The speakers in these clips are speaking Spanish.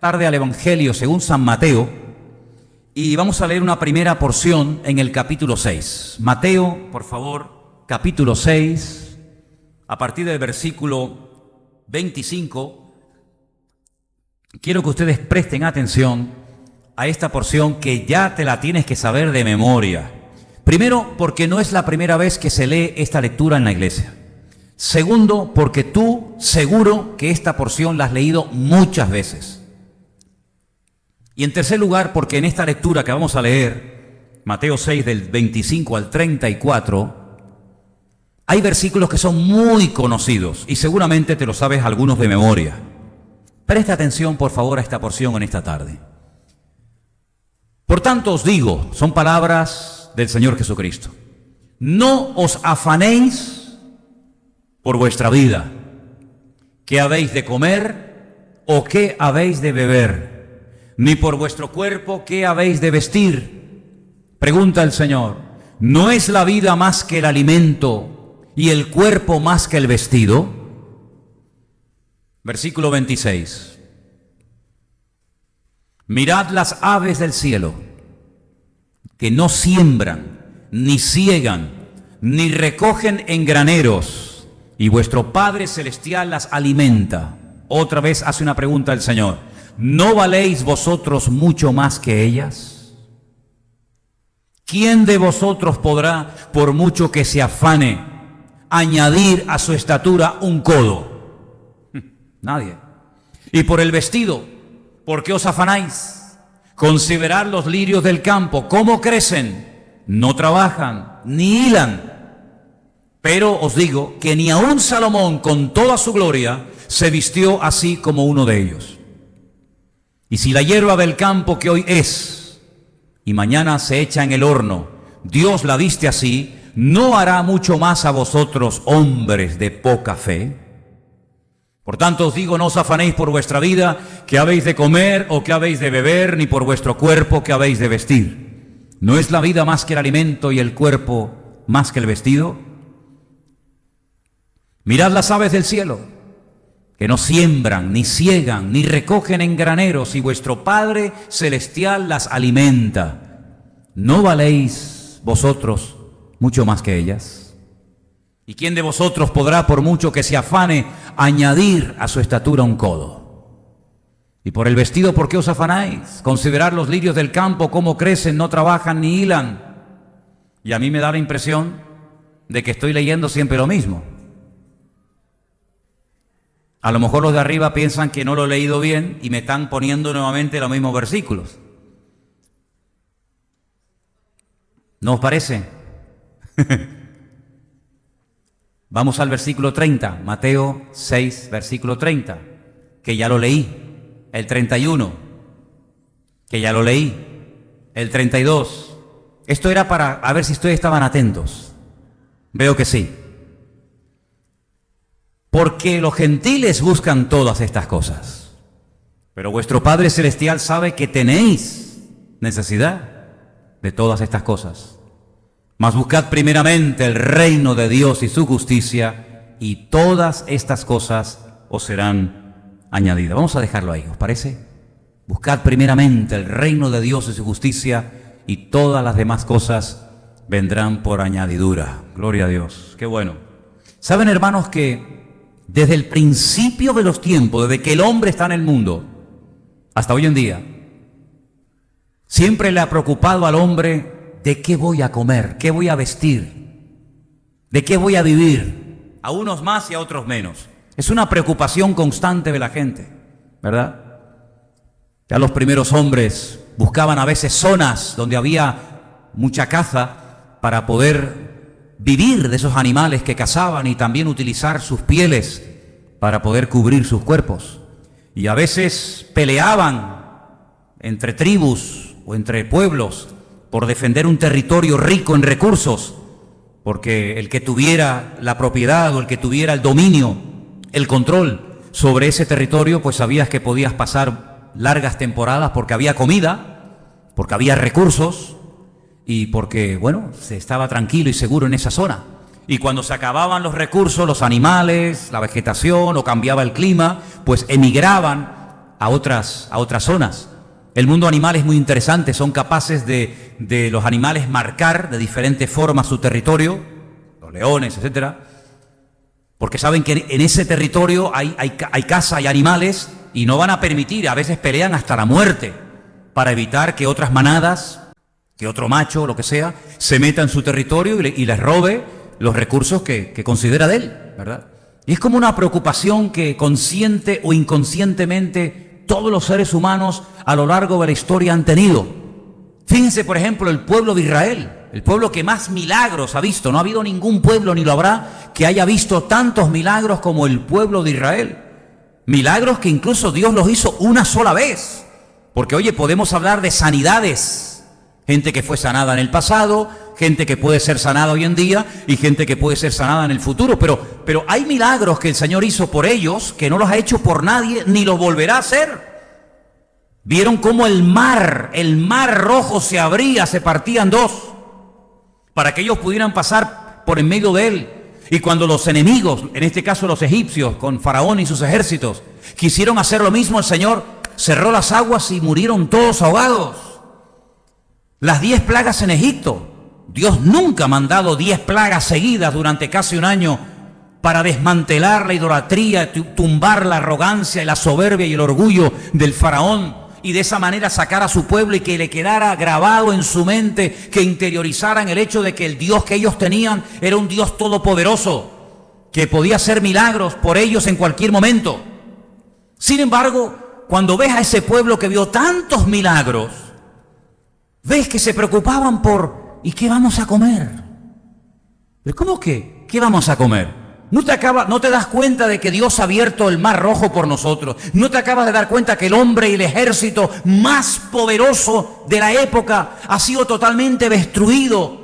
tarde al Evangelio según San Mateo y vamos a leer una primera porción en el capítulo 6. Mateo, por favor, capítulo 6, a partir del versículo 25. Quiero que ustedes presten atención a esta porción que ya te la tienes que saber de memoria. Primero, porque no es la primera vez que se lee esta lectura en la iglesia. Segundo, porque tú seguro que esta porción la has leído muchas veces. Y en tercer lugar, porque en esta lectura que vamos a leer, Mateo 6 del 25 al 34, hay versículos que son muy conocidos y seguramente te lo sabes algunos de memoria. Presta atención, por favor, a esta porción en esta tarde. Por tanto os digo, son palabras del Señor Jesucristo, no os afanéis por vuestra vida, qué habéis de comer o qué habéis de beber, ni por vuestro cuerpo qué habéis de vestir. Pregunta el Señor, ¿no es la vida más que el alimento y el cuerpo más que el vestido? Versículo 26. Mirad las aves del cielo, que no siembran, ni siegan, ni recogen en graneros, y vuestro Padre Celestial las alimenta. Otra vez hace una pregunta el Señor. ¿No valéis vosotros mucho más que ellas? ¿Quién de vosotros podrá, por mucho que se afane, añadir a su estatura un codo? Nadie. Y por el vestido, ¿por qué os afanáis? Considerad los lirios del campo, cómo crecen, no trabajan, ni hilan. Pero os digo que ni aun Salomón, con toda su gloria, se vistió así como uno de ellos. Y si la hierba del campo que hoy es y mañana se echa en el horno, Dios la viste así, ¿no hará mucho más a vosotros, hombres de poca fe? Por tanto os digo, no os afanéis por vuestra vida, qué habéis de comer o qué habéis de beber, ni por vuestro cuerpo qué habéis de vestir. ¿No es la vida más que el alimento y el cuerpo más que el vestido? Mirad las aves del cielo, que no siembran, ni siegan, ni recogen en graneros, y vuestro Padre Celestial las alimenta. ¿No valéis vosotros mucho más que ellas? ¿Y quién de vosotros podrá, por mucho que se afane, añadir a su estatura un codo? Y por el vestido, ¿por qué os afanáis? Considerad los lirios del campo, cómo crecen, no trabajan ni hilan. Y a mí me da la impresión de que estoy leyendo siempre lo mismo. A lo mejor los de arriba piensan que no lo he leído bien y me están poniendo nuevamente los mismos versículos. ¿No os parece? Vamos al versículo 30, Mateo 6, versículo 30, que ya lo leí. El 31, que ya lo leí. El 32. Esto era para a ver si ustedes estaban atentos. Veo que sí. Porque los gentiles buscan todas estas cosas, pero vuestro Padre Celestial sabe que tenéis necesidad de todas estas cosas. Mas buscad primeramente el reino de Dios y su justicia, y todas estas cosas os serán añadidas. Vamos a dejarlo ahí, ¿os parece? Buscad primeramente el reino de Dios y su justicia, y todas las demás cosas vendrán por añadidura. Gloria a Dios, qué bueno. ¿Saben, hermanos, que desde el principio de los tiempos, desde que el hombre está en el mundo, hasta hoy en día, siempre le ha preocupado al hombre de qué voy a comer, qué voy a vestir, de qué voy a vivir, a unos más y a otros menos? Es una preocupación constante de la gente, ¿verdad? Ya los primeros hombres buscaban a veces zonas donde había mucha caza para poder vivir de esos animales que cazaban y también utilizar sus pieles para poder cubrir sus cuerpos. Y a veces peleaban entre tribus o entre pueblos por defender un territorio rico en recursos, porque el que tuviera la propiedad o el que tuviera el dominio, el control sobre ese territorio, pues sabías que podías pasar largas temporadas porque había comida, porque había recursos, y porque, bueno, se estaba tranquilo y seguro en esa zona. Y cuando se acababan los recursos, los animales, la vegetación o cambiaba el clima, pues emigraban a otras zonas. El mundo animal es muy interesante, son capaces de los animales marcar de diferentes formas su territorio, los leones, etcétera, porque saben que en ese territorio hay caza, hay animales, y no van a permitir, a veces pelean hasta la muerte, para evitar que otras manadas, que otro macho, lo que sea, se meta en su territorio y les robe los recursos que considera de él, ¿verdad? Y es como una preocupación que consciente o inconscientemente todos los seres humanos a lo largo de la historia han tenido. Fíjense, por ejemplo, el pueblo de Israel, el pueblo que más milagros ha visto. No ha habido ningún pueblo, ni lo habrá, que haya visto tantos milagros como el pueblo de Israel. Milagros que incluso Dios los hizo una sola vez. Porque, oye, podemos hablar de sanidades. Gente que fue sanada en el pasado, gente que puede ser sanada hoy en día y gente que puede ser sanada en el futuro. Pero hay milagros que el Señor hizo por ellos que no los ha hecho por nadie ni los volverá a hacer. Vieron cómo el mar Rojo se abría, se partía en dos, para que ellos pudieran pasar por en medio de él. Y cuando los enemigos, en este caso los egipcios, con Faraón y sus ejércitos, quisieron hacer lo mismo, el Señor cerró las aguas y murieron todos ahogados. Las 10 plagas en Egipto. Dios nunca ha mandado 10 plagas seguidas durante casi un año para desmantelar la idolatría, tumbar la arrogancia y la soberbia y el orgullo del Faraón, y de esa manera sacar a su pueblo y que le quedara grabado en su mente, que interiorizaran el hecho de que el Dios que ellos tenían era un Dios todopoderoso, que podía hacer milagros por ellos en cualquier momento. Sin embargo, cuando ves a ese pueblo que vio tantos milagros, ves que se preocupaban por ¿y qué vamos a comer? ¿Pero cómo que? ¿Qué vamos a comer? ¿No te das cuenta de que Dios ha abierto el mar Rojo por nosotros? ¿No te acabas de dar cuenta que el hombre y el ejército más poderoso de la época ha sido totalmente destruido?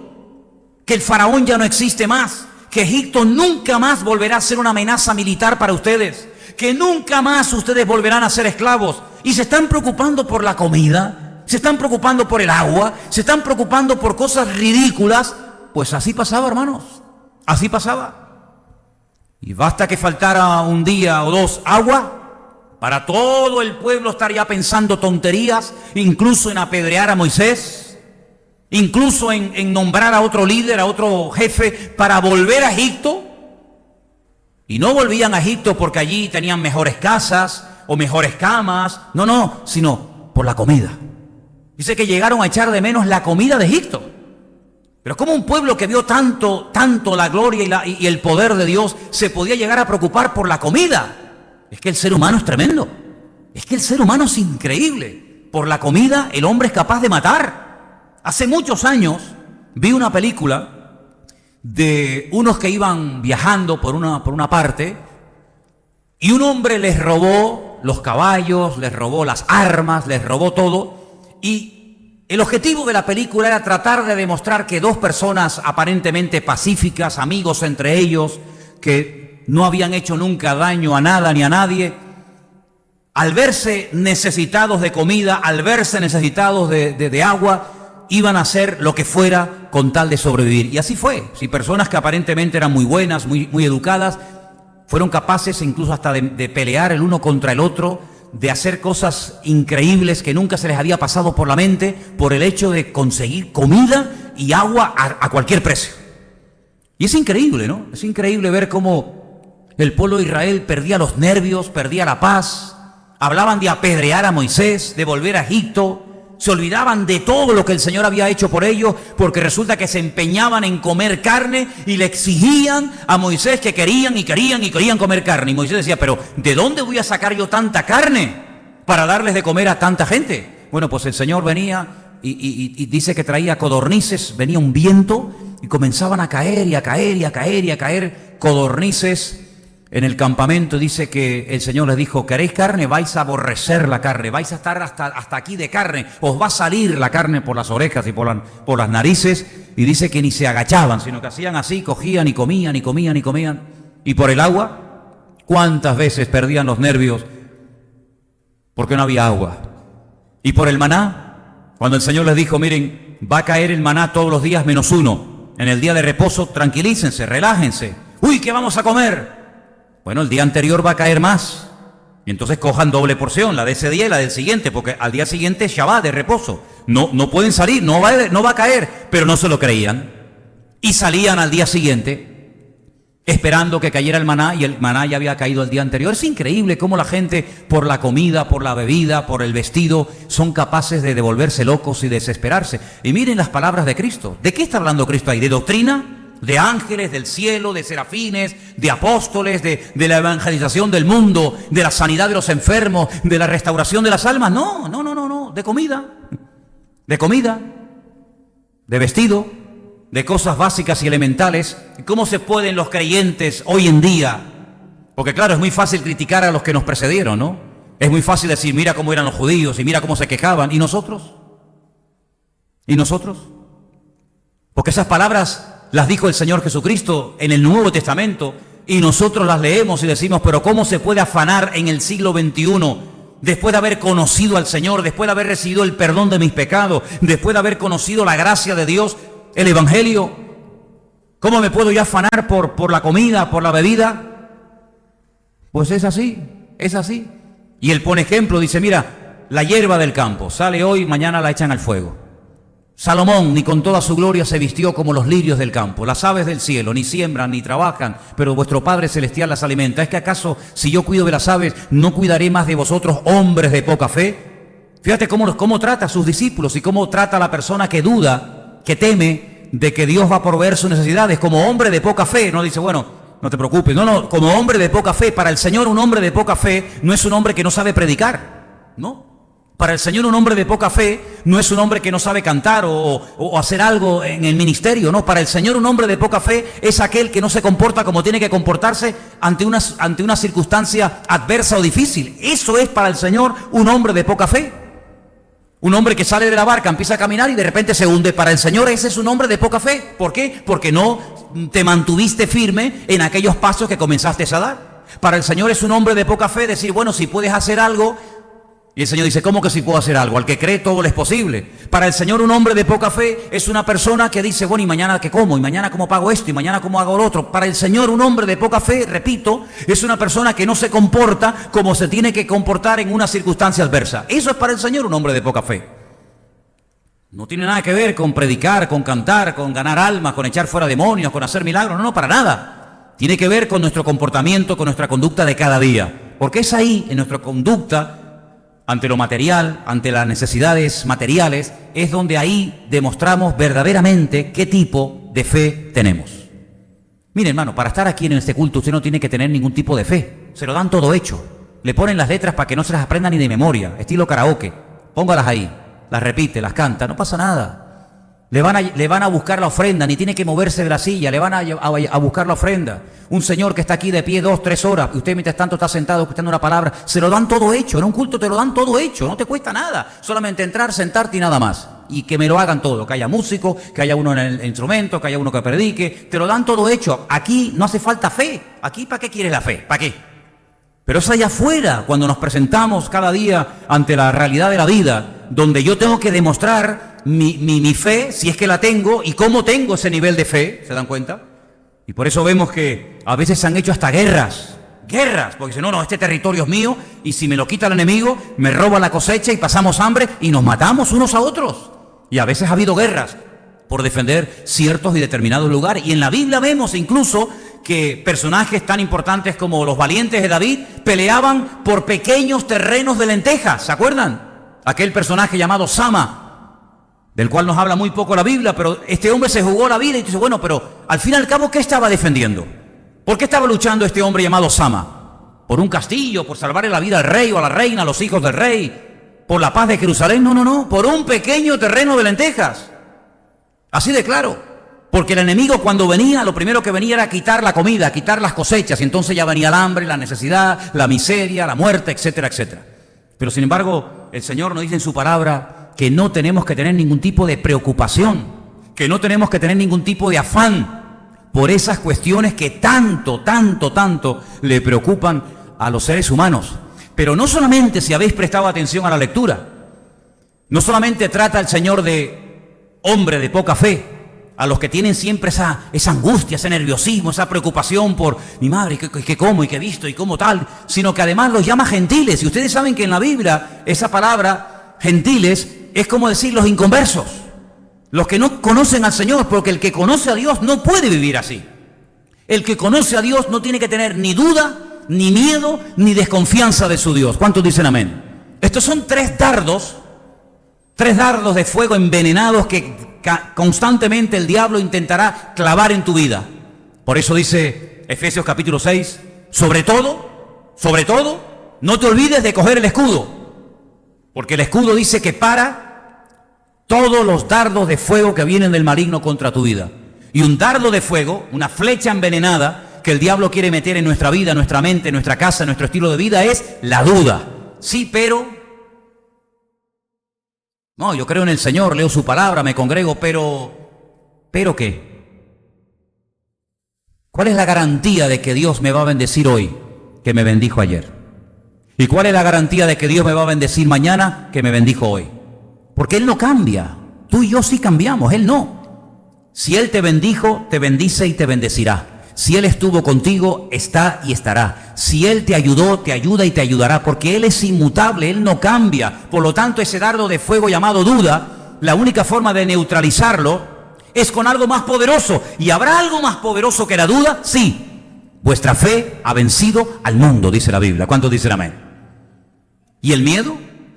Que el faraón ya no existe más, que Egipto nunca más volverá a ser una amenaza militar para ustedes, que nunca más ustedes volverán a ser esclavos, y se están preocupando por la comida, se están preocupando por el agua, se están preocupando por cosas ridículas. Pues así pasaba, hermanos, así pasaba. Y basta que faltara un día o dos agua para todo el pueblo estar ya pensando tonterías, incluso en apedrear a Moisés, incluso en nombrar a otro líder, a otro jefe para volver a Egipto. Y no volvían a Egipto porque allí tenían mejores casas o mejores camas, no, sino por la comida. Dice que llegaron a echar de menos la comida de Egipto. Pero como un pueblo que vio tanto la gloria y el poder de Dios se podía llegar a preocupar por la comida. Es que el ser humano es tremendo. Es que el ser humano es increíble. Por la comida el hombre es capaz de matar. Hace muchos años vi una película de unos que iban viajando por una parte y un hombre les robó los caballos, les robó las armas, les robó todo, y el objetivo de la película era tratar de demostrar que dos personas aparentemente pacíficas, amigos entre ellos, que no habían hecho nunca daño a nada ni a nadie, al verse necesitados de comida, al verse necesitados de agua, iban a hacer lo que fuera con tal de sobrevivir. Y así fue. Si personas que aparentemente eran muy buenas, muy educadas, fueron capaces incluso hasta de pelear el uno contra el otro, de hacer cosas increíbles que nunca se les había pasado por la mente por el hecho de conseguir comida y agua a cualquier precio. Y es increíble, ¿no? Es increíble ver cómo el pueblo de Israel perdía los nervios, perdía la paz. Hablaban de apedrear a Moisés, de volver a Egipto. Se olvidaban de todo lo que el Señor había hecho por ellos, porque resulta que se empeñaban en comer carne y le exigían a Moisés que querían comer carne. Y Moisés decía, pero ¿de dónde voy a sacar yo tanta carne para darles de comer a tanta gente? Bueno, pues el Señor venía y dice que traía codornices, venía un viento y comenzaban a caer codornices en el campamento. Dice que el Señor les dijo, ¿queréis carne? Vais a aborrecer la carne, vais a estar hasta aquí de carne, os va a salir la carne por las orejas y por las narices. Y dice que ni se agachaban, sino que hacían así, cogían y comían. Y por el agua, ¿cuántas veces perdían los nervios? Porque no había agua. Y por el maná, cuando el Señor les dijo, miren, va a caer el maná todos los días menos uno. En el día de reposo, tranquilícense, relájense. Uy, ¿qué vamos a comer? Bueno, el día anterior va a caer más. Y entonces cojan doble porción, la de ese día y la del siguiente, porque al día siguiente es Shabbat, de reposo. No pueden salir, no va a caer, pero no se lo creían. Y salían al día siguiente esperando que cayera el maná, y el maná ya había caído el día anterior. Es increíble cómo la gente, por la comida, por la bebida, por el vestido, son capaces de volverse locos y desesperarse. Y miren las palabras de Cristo. ¿De qué está hablando Cristo ahí? ¿De doctrina? ¿De ángeles del cielo, de serafines, de apóstoles, de la evangelización del mundo, de la sanidad de los enfermos, de la restauración de las almas? No, de comida, de vestido, de cosas básicas y elementales. ¿Cómo se pueden los creyentes hoy en día? Porque claro, es muy fácil criticar a los que nos precedieron, ¿no? Es muy fácil decir, mira cómo eran los judíos y mira cómo se quejaban. ¿Y nosotros? ¿Y nosotros? Porque esas palabras las dijo el Señor Jesucristo en el Nuevo Testamento, y nosotros las leemos y decimos, pero ¿cómo se puede afanar en el siglo XXI, después de haber conocido al Señor, después de haber recibido el perdón de mis pecados, después de haber conocido la gracia de Dios, el Evangelio? ¿Cómo me puedo yo afanar por la comida, por la bebida? Pues es así. Y él pone ejemplo, dice, mira, la hierba del campo sale hoy, mañana la echan al fuego. Salomón ni con toda su gloria se vistió como los lirios del campo. Las aves del cielo ni siembran ni trabajan, pero vuestro Padre Celestial las alimenta. ¿Es que acaso, si yo cuido de las aves, no cuidaré más de vosotros, hombres de poca fe? Fíjate cómo trata a sus discípulos y cómo trata a la persona que duda, que teme de que Dios va a proveer sus necesidades. Como hombre de poca fe, no dice, bueno, no te preocupes. No, como hombre de poca fe. Para el Señor, un hombre de poca fe no es un hombre que no sabe predicar, ¿no? Para el Señor, un hombre de poca fe no es un hombre que no sabe cantar o hacer algo en el ministerio, no. Para el Señor, un hombre de poca fe es aquel que no se comporta como tiene que comportarse ante una circunstancia adversa o difícil. Eso es para el Señor un hombre de poca fe. Un hombre que sale de la barca, empieza a caminar y de repente se hunde. Para el Señor ese es un hombre de poca fe. ¿Por qué? Porque no te mantuviste firme en aquellos pasos que comenzaste a dar. Para el Señor es un hombre de poca fe decir, bueno, si puedes hacer algo. Y el Señor dice, ¿cómo que si puedo hacer algo? Al que cree todo le es posible. Para el Señor, un hombre de poca fe es una persona que dice, bueno, ¿y mañana qué como? ¿Y mañana cómo pago esto? ¿Y mañana cómo hago lo otro? Para el Señor, un hombre de poca fe, repito, es una persona que no se comporta como se tiene que comportar en una circunstancia adversa. Eso es para el Señor un hombre de poca fe. No tiene nada que ver con predicar, con cantar, con ganar almas, con echar fuera demonios, con hacer milagros. No, para nada. Tiene que ver con nuestro comportamiento, con nuestra conducta de cada día. Porque es ahí, en nuestra conducta, ante lo material, ante las necesidades materiales, es donde ahí demostramos verdaderamente qué tipo de fe tenemos. Mire, hermano, para estar aquí en este culto usted no tiene que tener ningún tipo de fe. Se lo dan todo hecho. Le ponen las letras para que no se las aprenda ni de memoria, estilo karaoke. Póngalas ahí, las repite, las canta, no pasa nada. Le van a buscar la ofrenda, ni tiene que moverse de la silla, le van a buscar la ofrenda. Un señor que está aquí de pie 2, 3 horas, y usted mientras tanto está sentado escuchando una palabra, se lo dan todo hecho. En un culto te lo dan todo hecho, no te cuesta nada. Solamente entrar, sentarte y nada más. Y que me lo hagan todo, que haya músico, que haya uno en el instrumento, que haya uno que predique. Te lo dan todo hecho. Aquí no hace falta fe. Aquí, ¿para qué quieres la fe? ¿Para qué? Pero es allá afuera, cuando nos presentamos cada día ante la realidad de la vida, donde yo tengo que demostrar mi fe, si es que la tengo, y cómo tengo ese nivel de fe, ¿se dan cuenta? Y por eso vemos que a veces se han hecho hasta guerras, porque dicen, no, este territorio es mío, y si me lo quita el enemigo, me roba la cosecha y pasamos hambre y nos matamos unos a otros. Y a veces ha habido guerras por defender ciertos y determinados lugares. Y en la Biblia vemos incluso que personajes tan importantes como los valientes de David peleaban por pequeños terrenos de lentejas, ¿se acuerdan? Aquel personaje llamado Sama, del cual nos habla muy poco la Biblia, pero este hombre se jugó la vida y dice, bueno, pero al fin y al cabo, ¿qué estaba defendiendo? ¿Por qué estaba luchando este hombre llamado Sama? ¿Por un castillo? ¿Por salvarle la vida al rey o a la reina, a los hijos del rey? ¿Por la paz de Jerusalén? No, por un pequeño terreno de lentejas. Así de claro. Porque el enemigo cuando venía, lo primero que venía era quitar la comida, quitar las cosechas, y entonces ya venía el hambre, la necesidad, la miseria, la muerte, etcétera, etcétera. Pero sin embargo, el Señor nos dice en su palabra que no tenemos que tener ningún tipo de preocupación, que no tenemos que tener ningún tipo de afán por esas cuestiones que tanto le preocupan a los seres humanos. Pero no solamente, si habéis prestado atención a la lectura, no solamente trata el Señor de hombre de poca fe, a los que tienen siempre esa angustia, ese nerviosismo, esa preocupación por mi madre, que como y que he visto y como tal, sino que además los llama gentiles. Y ustedes saben que en la Biblia esa palabra gentiles es como decir los inconversos, los que no conocen al Señor, porque el que conoce a Dios no puede vivir así. El que conoce a Dios no tiene que tener ni duda, ni miedo, ni desconfianza de su Dios. ¿Cuántos dicen amén? Estos son tres dardos de fuego envenenados que constantemente el diablo intentará clavar en tu vida. Por eso dice Efesios capítulo 6, sobre todo, no te olvides de coger el escudo, porque el escudo dice que para todos los dardos de fuego que vienen del maligno contra tu vida. Y un dardo de fuego, una flecha envenenada que el diablo quiere meter en nuestra vida, nuestra mente, nuestra casa, nuestro estilo de vida, es la duda. Sí, pero... No, yo creo en el Señor, leo su palabra, me congrego, ¿pero qué? ¿Cuál es la garantía de que Dios me va a bendecir hoy, que me bendijo ayer? ¿Y cuál es la garantía de que Dios me va a bendecir mañana, que me bendijo hoy? Porque Él no cambia. Tú y yo sí cambiamos, Él no. Si Él te bendijo, te bendice y te bendecirá. Si Él estuvo contigo, está y estará. Si Él te ayudó, te ayuda y te ayudará, porque Él es inmutable, Él no cambia. Por lo tanto, ese dardo de fuego llamado duda, la única forma de neutralizarlo es con algo más poderoso. ¿Y habrá algo más poderoso que la duda? Sí. Vuestra fe ha vencido al mundo, dice la Biblia. ¿Cuántos dicen amén? ¿Y el miedo?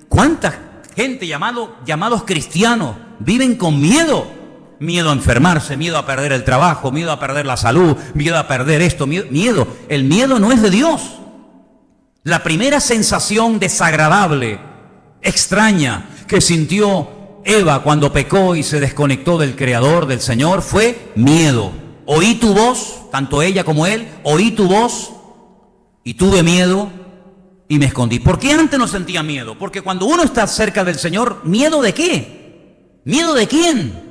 ¿Cuánta gente llamados cristianos viven con miedo? Miedo a enfermarse, miedo a perder el trabajo, miedo a perder la salud, miedo a perder esto, miedo. El miedo no es de Dios. La primera sensación desagradable, extraña, que sintió Eva cuando pecó y se desconectó del Creador, del Señor, fue miedo. Oí tu voz, tanto ella como él, oí tu voz y tuve miedo y me escondí. ¿Por qué antes no sentía miedo? Porque cuando uno está cerca del Señor, ¿miedo de qué? ¿Miedo de quién?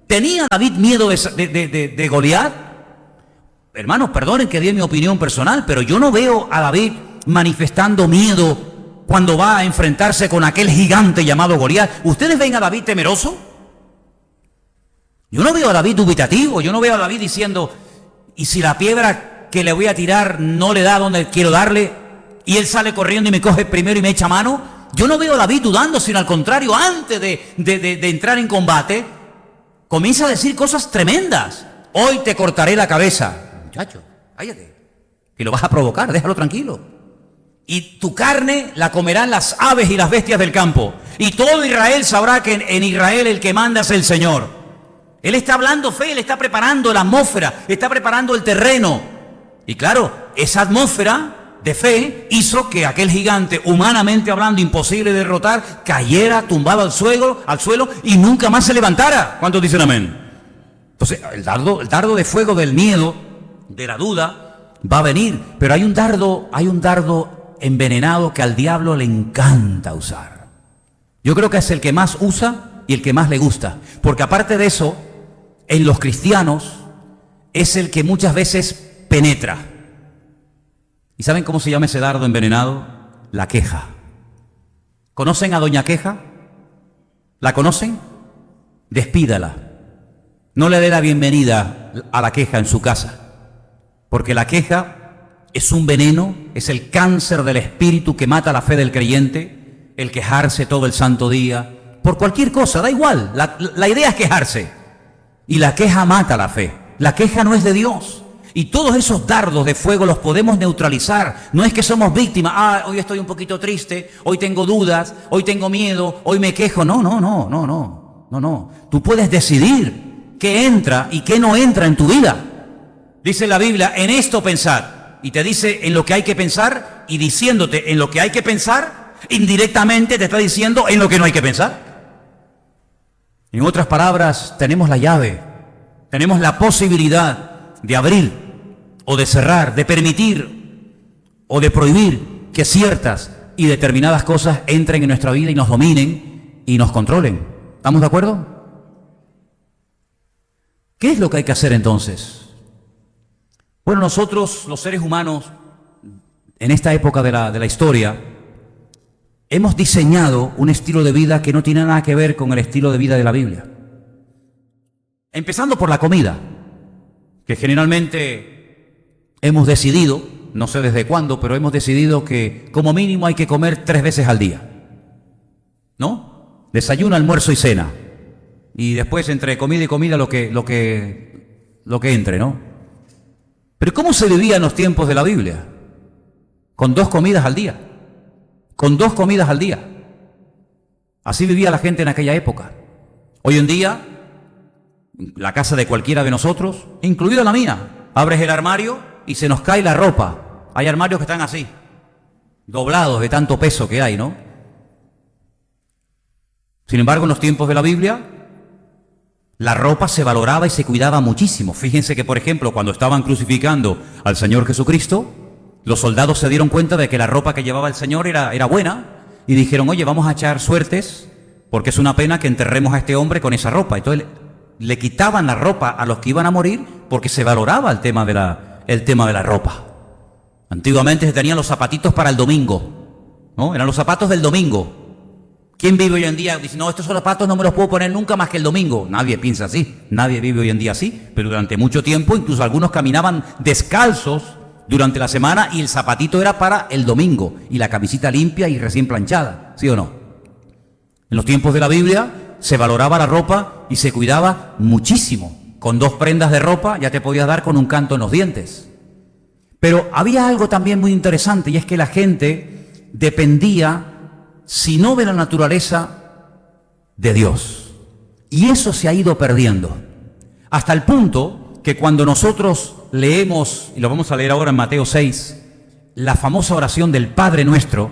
¿Tenía David miedo de Goliat? Hermanos, perdonen que dé mi opinión personal, pero yo no veo a David manifestando miedo cuando va a enfrentarse con aquel gigante llamado Goliat. ¿Ustedes ven a David temeroso? Yo no veo a David dubitativo, yo no veo a David diciendo, ¿y si la piedra que le voy a tirar no le da donde quiero darle? Y él sale corriendo y me coge primero y me echa mano. Yo no veo a David dudando, sino al contrario, antes de entrar en combate, comienza a decir cosas tremendas. Hoy te cortaré la cabeza. Muchacho, cállate, que lo vas a provocar, déjalo tranquilo. Y tu carne la comerán las aves y las bestias del campo. Y todo Israel sabrá que en Israel el que manda es el Señor. Él está hablando fe, él está preparando la atmósfera, está preparando el terreno. Y claro, esa atmósfera de fe hizo que aquel gigante, humanamente hablando, imposible de derrotar, cayera tumbado al suelo y nunca más se levantara. ¿Cuántos dicen amén? Entonces, el dardo de fuego del miedo, de la duda, va a venir. Pero hay un dardo envenenado que al diablo le encanta usar. Yo creo que es el que más usa y el que más le gusta. Porque aparte de eso, en los cristianos es el que muchas veces penetra. ¿Y saben cómo se llama ese dardo envenenado? La queja. ¿Conocen a Doña Queja? ¿La conocen? Despídala. No le dé la bienvenida a la queja en su casa. Porque la queja es un veneno, es el cáncer del espíritu que mata la fe del creyente. El quejarse todo el santo día, por cualquier cosa, da igual. La idea es quejarse. Y la queja mata la fe. La queja no es de Dios. Y todos esos dardos de fuego los podemos neutralizar. No es que somos víctimas. Hoy estoy un poquito triste, hoy tengo dudas, hoy tengo miedo, hoy me quejo. No. Tú puedes decidir qué entra y qué no entra en tu vida. Dice la Biblia, en esto pensar. Y te dice en lo que hay que pensar, y diciéndote en lo que hay que pensar, indirectamente te está diciendo en lo que no hay que pensar. En otras palabras, tenemos la llave, tenemos la posibilidad de abrir o de cerrar, de permitir o de prohibir que ciertas y determinadas cosas entren en nuestra vida y nos dominen y nos controlen. ¿Estamos de acuerdo? ¿Qué es lo que hay que hacer entonces? Bueno, nosotros, los seres humanos, en esta época de la historia, hemos diseñado un estilo de vida que no tiene nada que ver con el estilo de vida de la Biblia. Empezando por la comida, que generalmente hemos decidido, no sé desde cuándo, pero hemos decidido que como mínimo hay que comer 3 veces al día, ¿no? Desayuno, almuerzo y cena. Y después entre comida y comida lo que entre, ¿no? Pero ¿cómo se vivía en los tiempos de la Biblia? Con 2 comidas al día. Con 2 comidas al día. Así vivía la gente en aquella época. Hoy en día, la casa de cualquiera de nosotros, incluida la mía, abres el armario y se nos cae la ropa. Hay armarios que están así, doblados de tanto peso que hay, ¿no? Sin embargo, en los tiempos de la Biblia, la ropa se valoraba y se cuidaba muchísimo. Fíjense que, por ejemplo, cuando estaban crucificando al Señor Jesucristo, los soldados se dieron cuenta de que la ropa que llevaba el Señor era buena y dijeron, oye, vamos a echar suertes porque es una pena que enterremos a este hombre con esa ropa. Entonces le quitaban la ropa a los que iban a morir porque se valoraba el tema de la ropa. Antiguamente se tenían los zapatitos para el domingo, ¿no? Eran los zapatos del domingo. ¿Quién vive hoy en día? Dice, no, estos zapatos no me los puedo poner nunca más que el domingo. Nadie piensa así, nadie vive hoy en día así, pero durante mucho tiempo incluso algunos caminaban descalzos durante la semana y el zapatito era para el domingo y la camisita limpia y recién planchada, ¿sí o no? En los tiempos de la Biblia se valoraba la ropa y se cuidaba muchísimo. Con 2 prendas de ropa ya te podías dar con un canto en los dientes. Pero había algo también muy interesante y es que la gente dependía, si no de la naturaleza, de Dios. Y eso se ha ido perdiendo. Hasta el punto que cuando nosotros leemos, y lo vamos a leer ahora en Mateo 6, la famosa oración del Padre Nuestro,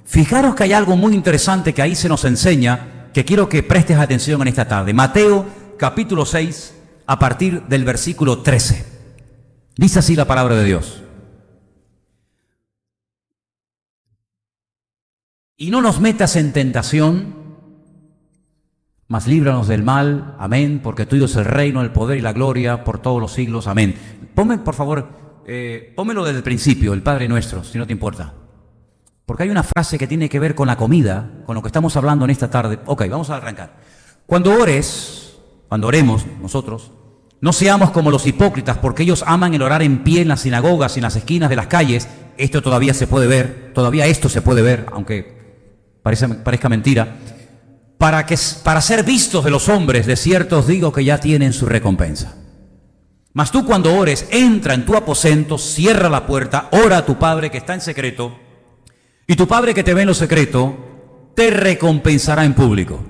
fijaros que hay algo muy interesante que ahí se nos enseña, que quiero que prestes atención en esta tarde. Mateo capítulo 6, a partir del versículo 13. Dice así la palabra de Dios. Y no nos metas en tentación, mas líbranos del mal. Amén, porque tuyo es el reino, el poder y la gloria por todos los siglos. Amén. Ponme, por favor, pónmelo desde el principio, el Padre Nuestro, si no te importa. Porque hay una frase que tiene que ver con la comida, con lo que estamos hablando en esta tarde. Ok, vamos a arrancar. Cuando oremos nosotros, no seamos como los hipócritas, porque ellos aman el orar en pie en las sinagogas y en las esquinas de las calles. Esto todavía se puede ver, todavía esto se puede ver, aunque parezca mentira. Para ser vistos de los hombres, de cierto os digo que ya tienen su recompensa. Mas tú cuando ores, entra en tu aposento, cierra la puerta, ora a tu Padre que está en secreto, y tu Padre que te ve en lo secreto, te recompensará en público.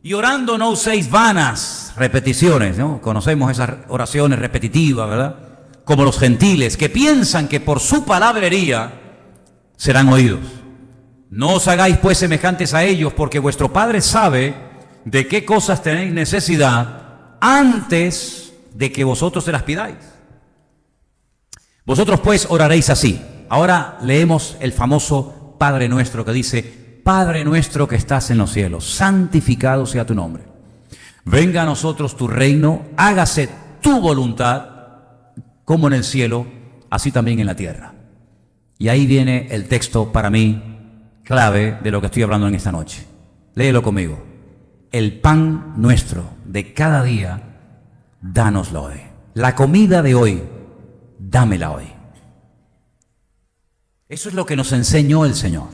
Y orando no uséis vanas repeticiones, ¿no? Conocemos esas oraciones repetitivas, ¿verdad? Como los gentiles, que piensan que por su palabrería serán oídos. No os hagáis pues semejantes a ellos, porque vuestro Padre sabe de qué cosas tenéis necesidad antes de que vosotros se las pidáis. Vosotros pues oraréis así. Ahora leemos el famoso Padre Nuestro que dice, Padre nuestro que estás en los cielos, santificado sea tu nombre. Venga a nosotros tu reino, hágase tu voluntad, como en el cielo, así también en la tierra. Y ahí viene el texto para mí clave de lo que estoy hablando en esta noche. Léelo conmigo. El pan nuestro de cada día, dánoslo hoy. La comida de hoy, dámela hoy. Eso es lo que nos enseñó el Señor.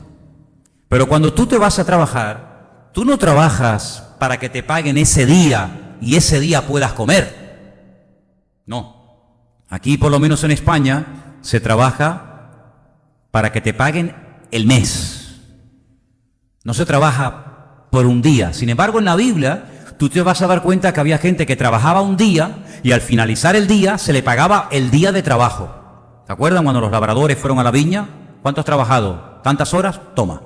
Pero cuando tú te vas a trabajar, tú no trabajas para que te paguen ese día y ese día puedas comer. No. Aquí, por lo menos en España, se trabaja para que te paguen el mes. No se trabaja por un día. Sin embargo, en la Biblia, tú te vas a dar cuenta que había gente que trabajaba un día y al finalizar el día se le pagaba el día de trabajo. ¿Se acuerdan cuando los labradores fueron a la viña? ¿Cuánto has trabajado? ¿Tantas horas? Toma.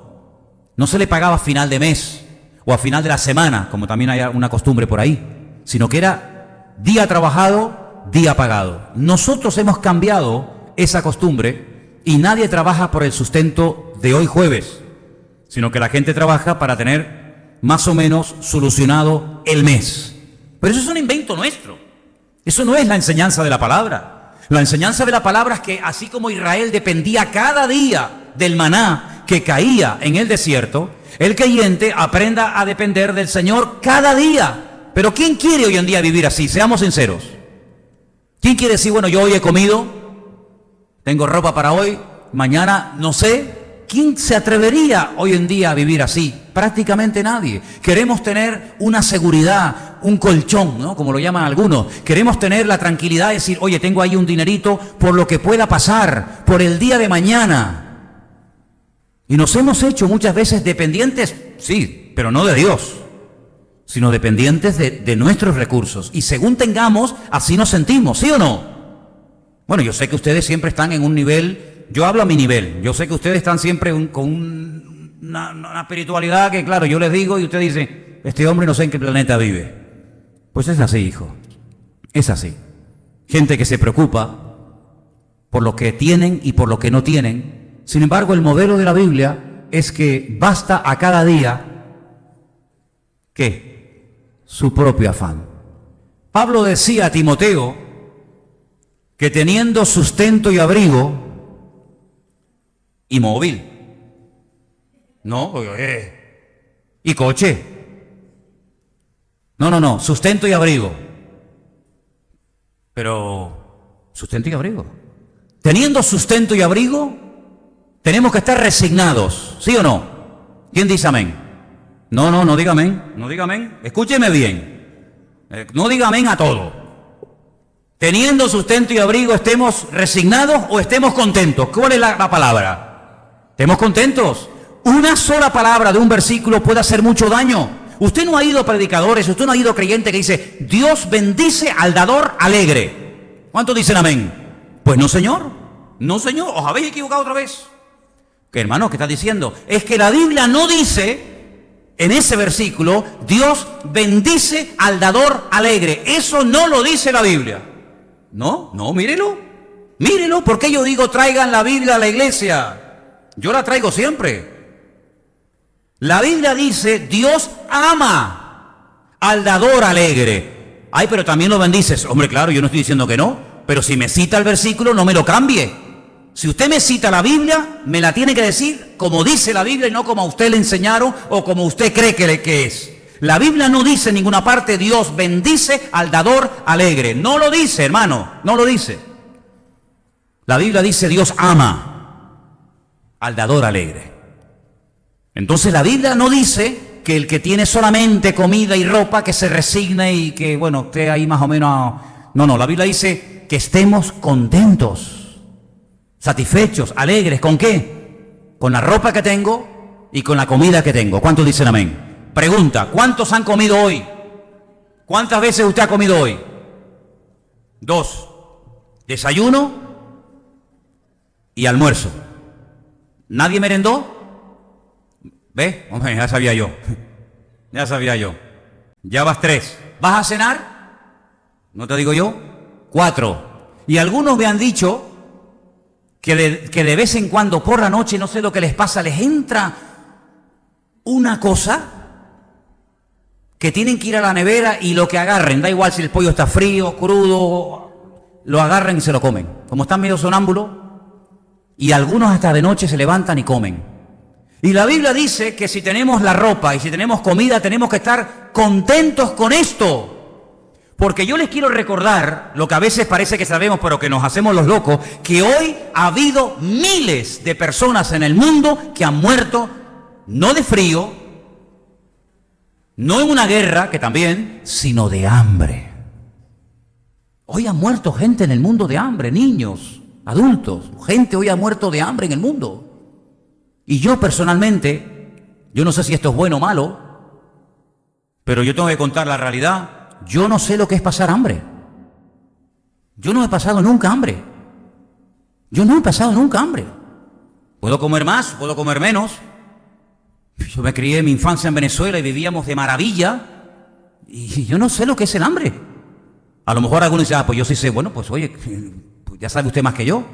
No se le pagaba a final de mes o a final de la semana, como también hay una costumbre por ahí, sino que era día trabajado, día pagado. Nosotros hemos cambiado esa costumbre y nadie trabaja por el sustento de hoy jueves, sino que la gente trabaja para tener más o menos solucionado el mes. Pero eso es un invento nuestro. Eso no es la enseñanza de la palabra. La enseñanza de la palabra es que así como Israel dependía cada día del maná que caía en el desierto, el creyente aprenda a depender del Señor cada día, Pero ¿quién quiere hoy en día vivir así? Seamos sinceros. ¿Quién quiere decir, bueno, yo hoy he comido, tengo ropa para hoy, mañana no sé? ¿Quién se atrevería hoy en día a vivir así? Prácticamente nadie. Queremos tener una seguridad, un colchón, ¿no? Como lo llaman algunos. Queremos tener la tranquilidad de decir, oye, tengo ahí un dinerito por lo que pueda pasar, por el día de mañana. Y nos hemos hecho muchas veces dependientes, sí, pero no de Dios, sino dependientes de nuestros recursos. Y según tengamos, así nos sentimos, ¿sí o no? Bueno, yo sé que ustedes siempre están en un nivel... Yo hablo a mi nivel. Yo sé que ustedes están siempre con una espiritualidad que, claro, yo les digo y usted dice, este hombre no sé en qué planeta vive. Pues es así, hijo. Es así. Gente que se preocupa por lo que tienen y por lo que no tienen. Sin embargo, el modelo de la Biblia es que basta a cada día, ¿qué? Su propio afán. Pablo decía a Timoteo que teniendo sustento y abrigo, y móvil, no, y coche, no, sustento y abrigo, pero sustento y abrigo, teniendo sustento y abrigo, tenemos que estar resignados, ¿sí o no? ¿Quién dice amén? No diga amén, escúcheme bien, no diga amén a todo. Teniendo sustento y abrigo, ¿estemos resignados o estemos contentos? ¿Cuál es la palabra? Estemos contentos. Una sola palabra de un versículo puede hacer mucho daño. Usted no ha ido a predicadores, usted no ha ido a creyente que dice, Dios bendice al dador alegre. ¿Cuántos dicen amén? Pues no, señor. No, señor. ¿Os habéis equivocado otra vez? ¿Qué, hermano, qué está diciendo? Es que la Biblia no dice, en ese versículo, Dios bendice al dador alegre. Eso no lo dice la Biblia. No, mírelo. Mírelo, porque yo digo, traigan la Biblia a la iglesia. Yo la traigo siempre. La Biblia dice, Dios ama al dador alegre. Ay, pero también lo bendices. Hombre, claro, yo no estoy diciendo que no, pero si me cita el versículo, no me lo cambie. Si usted me cita la Biblia, me la tiene que decir como dice la Biblia y no como a usted le enseñaron o como usted cree que es. La Biblia no dice en ninguna parte, Dios bendice al dador alegre. No lo dice, hermano, no lo dice. La Biblia dice, Dios ama al dador alegre. Entonces la Biblia no dice que el que tiene solamente comida y ropa que se resigne y que, bueno, esté ahí más o menos... No, la Biblia dice que estemos contentos, satisfechos, alegres. ¿Con qué? Con la ropa que tengo y con la comida que tengo. ¿Cuántos dicen amén? Pregunta, ¿cuántos han comido hoy? ¿Cuántas veces usted ha comido hoy? 2. Desayuno y almuerzo. ¿Nadie merendó? ¿Ve? Hombre, ya sabía yo. Ya vas 3. ¿Vas a cenar? ¿No te digo yo? 4. Y algunos me han dicho que de vez en cuando por la noche, no sé lo que les pasa, les entra una cosa que tienen que ir a la nevera y lo que agarren, da igual si el pollo está frío, crudo, lo agarran y se lo comen. Como están medio sonámbulos, y algunos hasta de noche se levantan y comen. Y la Biblia dice que si tenemos la ropa y si tenemos comida, tenemos que estar contentos con esto. Porque yo les quiero recordar, lo que a veces parece que sabemos, pero que nos hacemos los locos, que hoy ha habido miles de personas en el mundo que han muerto, no de frío, no en una guerra, que también, sino de hambre. Hoy ha muerto gente en el mundo de hambre, niños, adultos, gente hoy ha muerto de hambre en el mundo. Y yo personalmente, yo no sé si esto es bueno o malo, pero yo tengo que contar la realidad. Yo no sé lo que es pasar hambre. Yo no he pasado nunca hambre. Puedo comer más, puedo comer menos. Yo me crié en mi infancia en Venezuela y vivíamos de maravilla. Y yo no sé lo que es el hambre. A lo mejor algunos dicen, pues yo sí sé. Bueno, pues oye, ya sabe usted más que yo.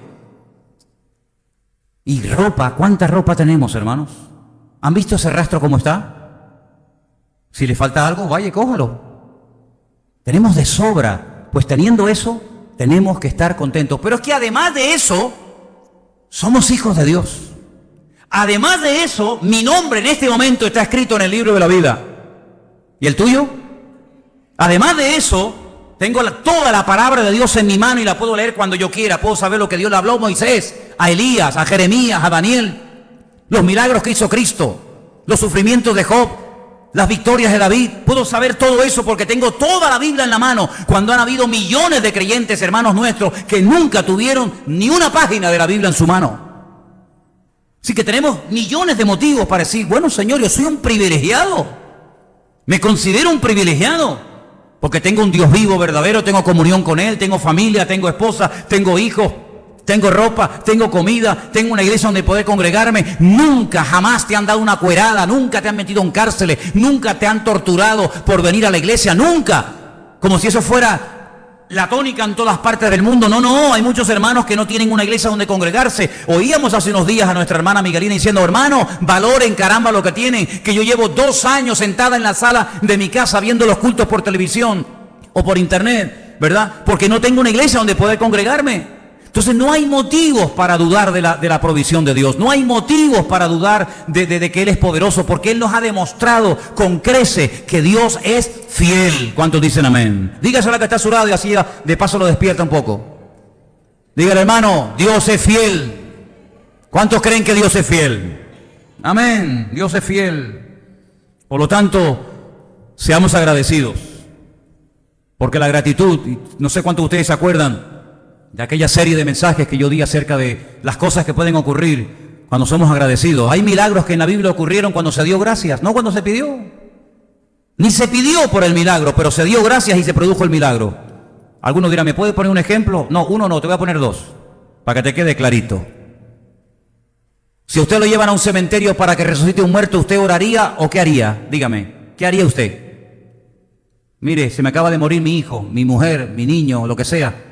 Y ropa, ¿cuánta ropa tenemos, hermanos? ¿Han visto ese rastro cómo está? Si le falta algo, vaya, cójalo. Tenemos de sobra. Pues teniendo eso, tenemos que estar contentos. Pero es que además de eso, somos hijos de Dios. Además de eso, mi nombre en este momento está escrito en el libro de la vida. ¿Y el tuyo? Además de eso, tengo toda la palabra de Dios en mi mano y la puedo leer cuando yo quiera. Puedo saber lo que Dios le habló a Moisés, a Elías, a Jeremías, a Daniel, los milagros que hizo Cristo, los sufrimientos de Job, las victorias de David. Puedo saber todo eso porque tengo toda la Biblia en la mano, cuando han habido millones de creyentes, hermanos nuestros, que nunca tuvieron ni una página de la Biblia en su mano. Así que tenemos millones de motivos para decir, bueno, Señor, yo soy un privilegiado. Me considero un privilegiado porque tengo un Dios vivo, verdadero, tengo comunión con Él, tengo familia, tengo esposa, tengo hijos, tengo ropa, tengo comida, tengo una iglesia donde poder congregarme. Nunca, jamás te han dado una cuerada, nunca te han metido en cárceles, nunca te han torturado por venir a la iglesia, nunca. Como si eso fuera la tónica en todas partes del mundo. No, hay muchos hermanos que no tienen una iglesia donde congregarse. Oíamos hace unos días a nuestra hermana Miguelina diciendo, hermano, valoren caramba lo que tienen, que yo llevo 2 años sentada en la sala de mi casa viendo los cultos por televisión o por internet, ¿verdad? Porque no tengo una iglesia donde poder congregarme. Entonces no hay motivos para dudar de la provisión de Dios. No hay motivos para dudar de que Él es poderoso, porque Él nos ha demostrado con crece que Dios es fiel. ¿Cuántos dicen amén? Dígaselo a la que está a su lado y así de paso lo despierta un poco. Dígale, hermano, Dios es fiel. ¿Cuántos creen que Dios es fiel? Amén, Dios es fiel. Por lo tanto, seamos agradecidos. Porque la gratitud, no sé cuántos de ustedes se acuerdan de aquella serie de mensajes que yo di acerca de las cosas que pueden ocurrir cuando somos agradecidos. Hay milagros que en la Biblia ocurrieron cuando se dio gracias, no cuando se pidió. Ni se pidió por el milagro, pero se dio gracias y se produjo el milagro. Algunos dirán, ¿me puede poner un ejemplo? No, uno no, te voy a poner 2, para que te quede clarito. Si usted lo llevan a un cementerio para que resucite un muerto, ¿usted oraría o qué haría? Dígame, ¿qué haría usted? Mire, se me acaba de morir mi hijo, mi mujer, mi niño, lo que sea.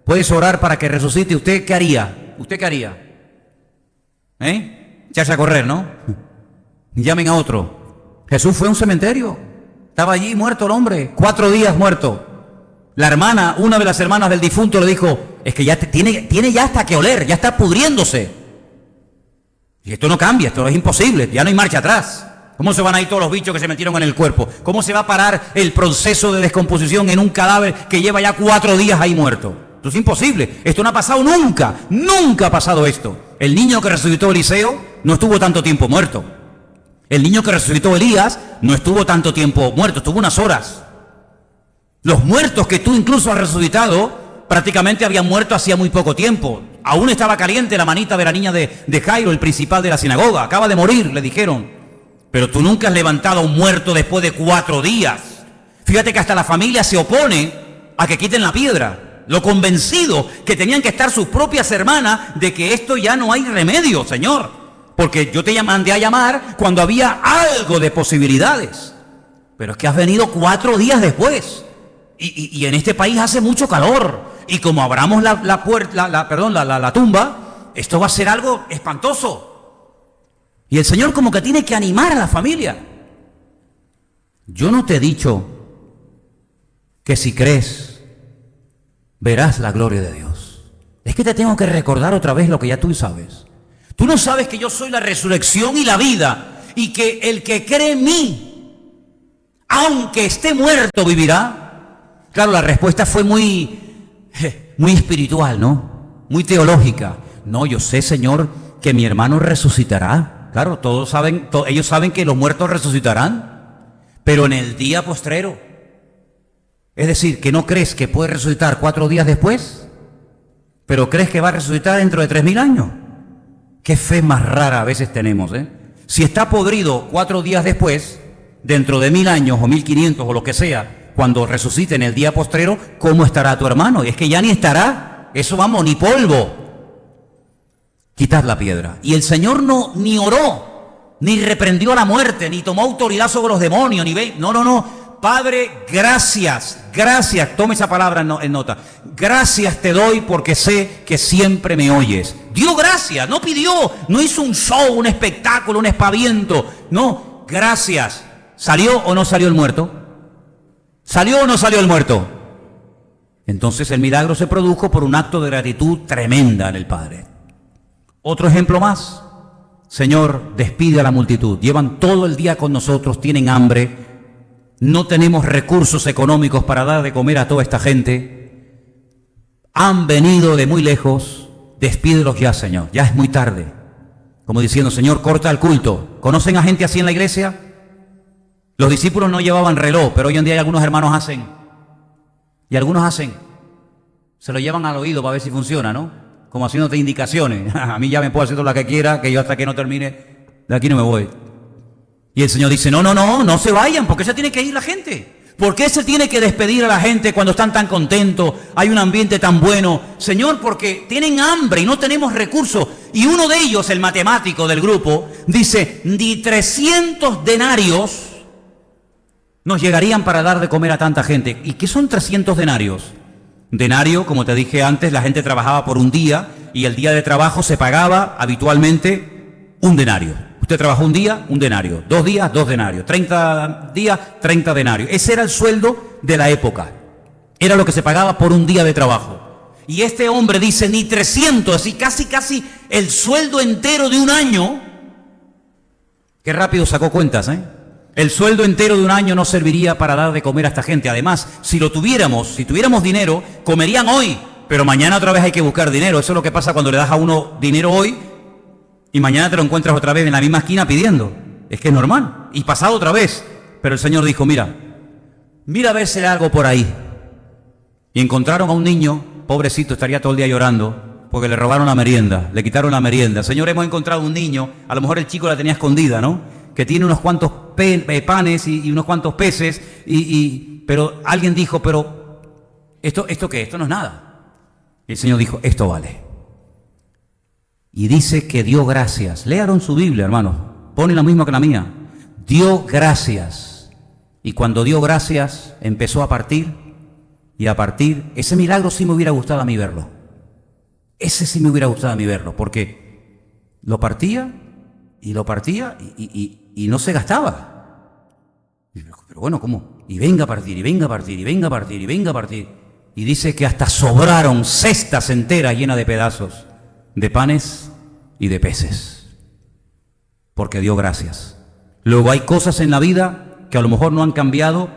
¿Puedes orar para que resucite? ¿Usted qué haría? ¿Usted qué haría? Echarse a correr, ¿no? Llamen a otro. Jesús fue a un cementerio. Estaba allí muerto el hombre, 4 días muerto. La hermana, una de las hermanas del difunto le dijo, es que ya tiene ya hasta que oler, ya está pudriéndose. Y esto no cambia, esto es imposible, ya no hay marcha atrás. ¿Cómo se van a ir todos los bichos que se metieron en el cuerpo? ¿Cómo se va a parar el proceso de descomposición en un cadáver que lleva ya 4 días ahí muerto? Esto es imposible, esto no ha pasado nunca, nunca ha pasado esto. El niño que resucitó Eliseo no estuvo tanto tiempo muerto. El niño que resucitó Elías no estuvo tanto tiempo muerto, estuvo unas horas. Los muertos que tú incluso has resucitado, prácticamente habían muerto hacía muy poco tiempo. Aún estaba caliente la manita de la niña de Jairo, el principal de la sinagoga. Acaba de morir, le dijeron. Pero tú nunca has levantado a un muerto después de 4 días. Fíjate que hasta la familia se opone a que quiten la piedra. Lo convencido que tenían que estar sus propias hermanas de que esto ya no hay remedio, Señor. Porque yo te mandé a llamar cuando había algo de posibilidades. Pero es que has venido 4 días después. Y en este país hace mucho calor. Y como abramos la tumba, esto va a ser algo espantoso. Y el Señor como que tiene que animar a la familia. Yo no te he dicho que si crees verás la gloria de Dios. Es que te tengo que recordar otra vez lo que ya tú sabes. Tú no sabes que yo soy la resurrección y la vida, y que el que cree en mí, aunque esté muerto, vivirá. Claro, la respuesta fue muy espiritual, ¿no? Muy teológica. No, yo sé, Señor, que mi hermano resucitará. Claro, todos saben, ellos saben que los muertos resucitarán, pero en el día postrero. Es decir, que no crees que puede resucitar 4 días después, pero crees que va a resucitar dentro de 3000 años. Qué fe más rara a veces tenemos, ¿eh? Si está podrido 4 días después, dentro de 1000 años o 1500 o lo que sea, cuando resucite en el día postrero, ¿cómo estará tu hermano? Y es que ya ni estará, eso vamos, ni polvo. Quitad la piedra. Y el Señor ni oró, ni reprendió a la muerte, ni tomó autoridad sobre los demonios, no. Padre, gracias, tome esa palabra en nota. Gracias te doy porque sé que siempre me oyes. Dio gracias, no pidió, no hizo un show, un espectáculo, un espaviento. No, gracias. ¿Salió o no salió el muerto? ¿Salió o no salió el muerto? Entonces el milagro se produjo por un acto de gratitud tremenda en el Padre. Otro ejemplo más. Señor, despide a la multitud. Llevan todo el día con nosotros, tienen hambre. no tenemos recursos económicos para dar de comer a toda esta gente. Han venido de muy lejos, despídelos ya, Señor, ya es muy tarde. Como diciendo, Señor, corta el culto. ¿Conocen a gente así en la iglesia? Los discípulos no llevaban reloj, pero hoy en día hay algunos hermanos hacen. Y algunos hacen. Se lo llevan al oído para ver si funciona, ¿no? Como haciéndote indicaciones. A mí ya me puedo hacer todo lo que quiera, que yo hasta que no termine, de aquí no me voy. Y el Señor dice, no se vayan, porque se tiene que ir la gente. ¿Por qué se tiene que despedir a la gente cuando están tan contentos? Hay un ambiente tan bueno. Señor, porque tienen hambre y no tenemos recursos. Y uno de ellos, el matemático del grupo, dice, ni 300 denarios nos llegarían para dar de comer a tanta gente. ¿Y qué son 300 denarios? Denario, como te dije antes, la gente trabajaba por un día y el día de trabajo se pagaba habitualmente un denario. Usted trabajó un día, un denario. 2 días, 2 denarios. 30 días, 30 denarios. Ese era el sueldo de la época. Era lo que se pagaba por un día de trabajo. Y este hombre dice, ni 300, así casi el sueldo entero de un año. Qué rápido sacó cuentas, ¿eh? El sueldo entero de un año no serviría para dar de comer a esta gente. Además, si tuviéramos dinero, comerían hoy. Pero mañana otra vez hay que buscar dinero. Eso es lo que pasa cuando le das a uno dinero hoy y mañana te lo encuentras otra vez en la misma esquina pidiendo. Es que es normal. Y pasado otra vez. Pero el Señor dijo, mira a ver si hay algo por ahí. Y encontraron a un niño, pobrecito, estaría todo el día llorando, porque le robaron la merienda, le quitaron la merienda. Señor, hemos encontrado un niño, a lo mejor el chico la tenía escondida, ¿no? Que tiene unos cuantos panes y unos cuantos peces, pero alguien dijo, pero ¿esto qué? Esto no es nada. Y el Señor dijo, esto vale. Y dice que dio gracias. Léaron su Biblia, hermano. Pone lo mismo que la mía. Dio gracias. Y cuando dio gracias, empezó a partir y a partir. Ese milagro sí me hubiera gustado a mí verlo. Ese sí me hubiera gustado a mí verlo, porque lo partía y no se gastaba. Pero bueno, ¿cómo? Y venga a partir, y venga a partir, y venga a partir, y venga a partir. Y dice que hasta sobraron cestas enteras llenas de pedazos, de panes y de peces, porque dio gracias. Luego hay cosas en la vida que a lo mejor no han cambiado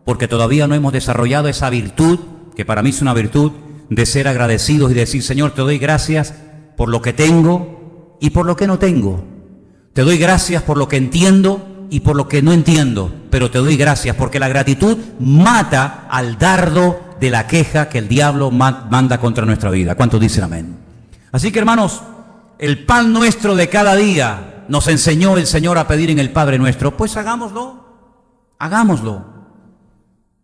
porque todavía no hemos desarrollado esa virtud, que para mí es una virtud, de ser agradecidos y decir, Señor, te doy gracias por lo que tengo y por lo que no tengo. Te doy gracias por lo que entiendo y por lo que no entiendo, pero te doy gracias porque la gratitud mata al dardo de la queja que el diablo manda contra nuestra vida. ¿Cuántos dicen amén? Así que, hermanos, el pan nuestro de cada día nos enseñó el Señor a pedir en el Padre Nuestro. Pues hagámoslo.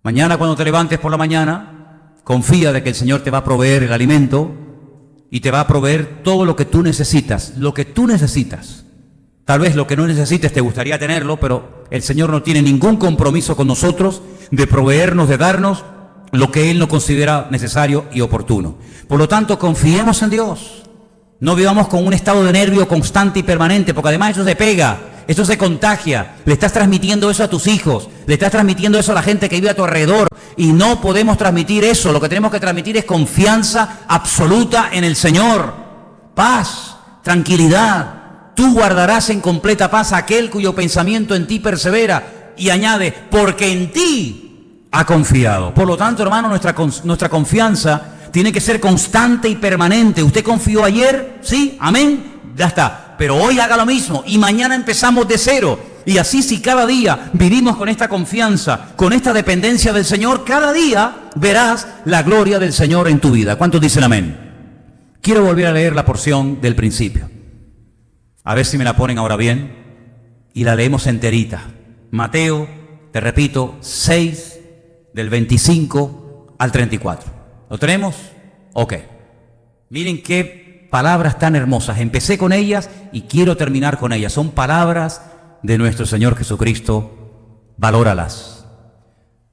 Mañana cuando te levantes por la mañana, confía de que el Señor te va a proveer el alimento y te va a proveer todo lo que tú necesitas, Tal vez lo que no necesites te gustaría tenerlo, pero el Señor no tiene ningún compromiso con nosotros de proveernos, de darnos lo que Él no considera necesario y oportuno. Por lo tanto, confiemos en Dios. No vivamos con un estado de nervio constante y permanente, porque además eso se pega, eso se contagia. Le estás transmitiendo eso a tus hijos, le estás transmitiendo eso a la gente que vive a tu alrededor, y no podemos transmitir eso. Lo que tenemos que transmitir es confianza absoluta en el Señor, paz, tranquilidad. Tú guardarás en completa paz a aquel cuyo pensamiento en ti persevera, y añade, porque en ti ha confiado. Por lo tanto, hermano, nuestra confianza tiene que ser constante y permanente. ¿Usted confió ayer? Sí, amén, ya está. Pero hoy haga lo mismo y mañana empezamos de cero. Y así, si cada día vivimos con esta confianza, con esta dependencia del Señor, cada día verás la gloria del Señor en tu vida. ¿Cuántos dicen amén? Quiero volver a leer la porción del principio. A ver si me la ponen ahora bien. Y la leemos enterita. Mateo, te repito, 6, del 25 al 34. ¿Lo tenemos? Ok. Miren qué palabras tan hermosas. Empecé con ellas y quiero terminar con ellas. Son palabras de nuestro Señor Jesucristo. Valóralas.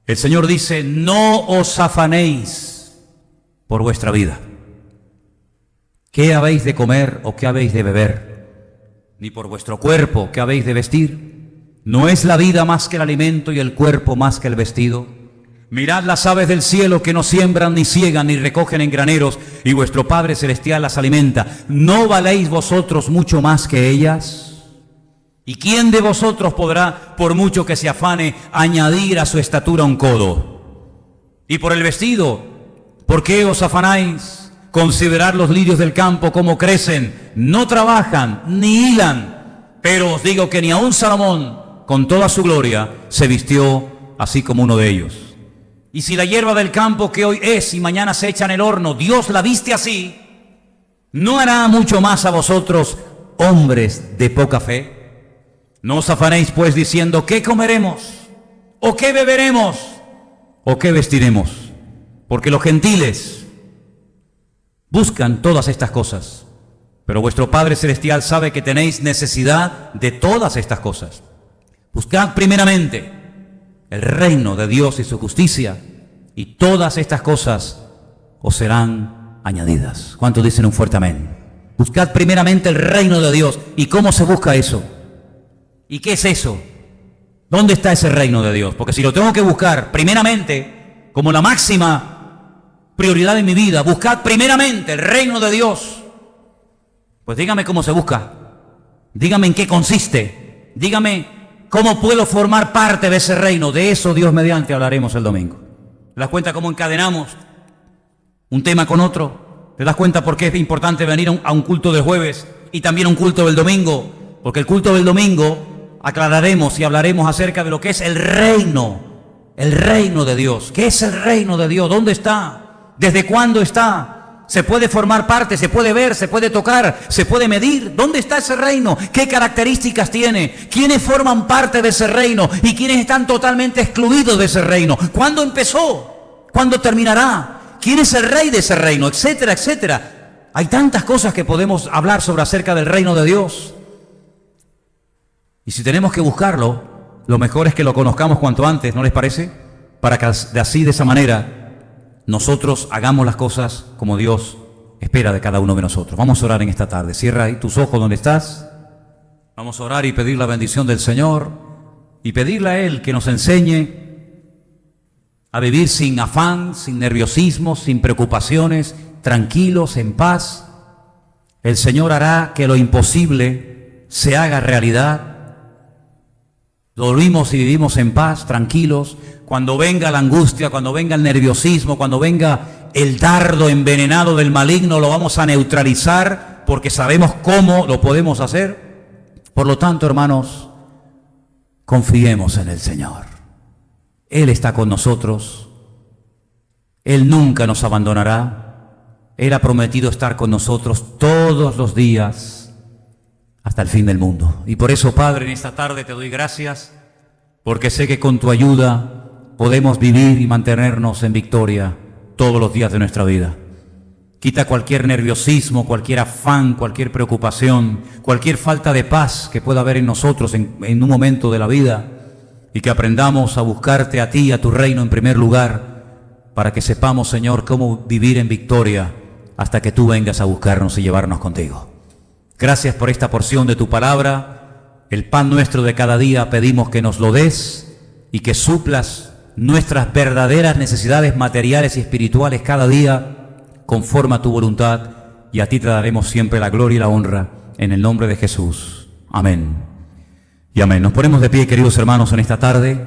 El Señor dice, no os afanéis por vuestra vida. ¿Qué habéis de comer o qué habéis de beber? Ni por vuestro cuerpo, ¿qué habéis de vestir? ¿No es la vida más que el alimento y el cuerpo más que el vestido? Mirad las aves del cielo, que no siembran, ni ciegan, ni recogen en graneros, y vuestro Padre Celestial las alimenta. ¿No valéis vosotros mucho más que ellas? ¿Y quién de vosotros podrá, por mucho que se afane, añadir a su estatura un codo? Y por el vestido, ¿por qué os afanáis? Considerad los lirios del campo cómo crecen, no trabajan ni hilan, pero os digo que ni aun Salomón, con toda su gloria, se vistió así como uno de ellos. Y si la hierba del campo que hoy es y mañana se echa en el horno, Dios la viste así, ¿no hará mucho más a vosotros, hombres de poca fe? No os afanéis pues diciendo, ¿qué comeremos? ¿O qué beberemos? ¿O qué vestiremos? Porque los gentiles buscan todas estas cosas, pero vuestro Padre Celestial sabe que tenéis necesidad de todas estas cosas. Buscad primeramente el reino de Dios y su justicia, y todas estas cosas os serán añadidas. ¿Cuántos dicen un fuerte amén? Buscad primeramente el reino de Dios. ¿Y cómo se busca eso? ¿Y qué es eso? ¿Dónde está ese reino de Dios? Porque si lo tengo que buscar primeramente, como la máxima prioridad de mi vida, buscad primeramente el reino de Dios, pues dígame cómo se busca, dígame en qué consiste, dígame cómo puedo formar parte de ese reino. De eso, Dios mediante, hablaremos el domingo. ¿Te das cuenta cómo encadenamos un tema con otro? ¿Te das cuenta por qué es importante venir a un culto del jueves y también a un culto del domingo? Porque el culto del domingo aclararemos y hablaremos acerca de lo que es el reino de Dios. ¿Qué es el reino de Dios? ¿Dónde está? ¿Desde cuándo está? ¿Se puede formar parte? ¿Se puede ver? ¿Se puede tocar? ¿Se puede medir? ¿Dónde está ese reino? ¿Qué características tiene? ¿Quiénes forman parte de ese reino? ¿Y quiénes están totalmente excluidos de ese reino? ¿Cuándo empezó? ¿Cuándo terminará? ¿Quién es el rey de ese reino? Etcétera, etcétera. Hay tantas cosas que podemos hablar sobre acerca del reino de Dios. Y si tenemos que buscarlo, lo mejor es que lo conozcamos cuanto antes, ¿no les parece? Para que de esa manera, nosotros hagamos las cosas como Dios espera de cada uno de nosotros. Vamos a orar en esta tarde. Cierra ahí tus ojos donde estás. Vamos a orar y pedir la bendición del Señor y pedirle a Él que nos enseñe a vivir sin afán, sin nerviosismo, sin preocupaciones, tranquilos, en paz. El Señor hará que lo imposible se haga realidad. Dormimos y vivimos en paz, tranquilos. Cuando venga la angustia, cuando venga el nerviosismo, cuando venga el dardo envenenado del maligno, lo vamos a neutralizar porque sabemos cómo lo podemos hacer. Por lo tanto, hermanos, confiemos en el Señor. Él está con nosotros. Él nunca nos abandonará. Él ha prometido estar con nosotros todos los días hasta el fin del mundo. Y por eso, Padre, en esta tarde te doy gracias, porque sé que con tu ayuda podemos vivir y mantenernos en victoria todos los días de nuestra vida. Quita cualquier nerviosismo, cualquier afán, cualquier preocupación, cualquier falta de paz que pueda haber en nosotros en un momento de la vida, y que aprendamos a buscarte a ti, a tu reino en primer lugar, para que sepamos, Señor, cómo vivir en victoria hasta que tú vengas a buscarnos y llevarnos contigo. Gracias por esta porción de tu palabra. El pan nuestro de cada día pedimos que nos lo des y que suplas nuestras verdaderas necesidades materiales y espirituales cada día conforme a tu voluntad, y a ti te daremos siempre la gloria y la honra en el nombre de Jesús. Amén y amén. Nos ponemos de pie, queridos hermanos, en esta tarde.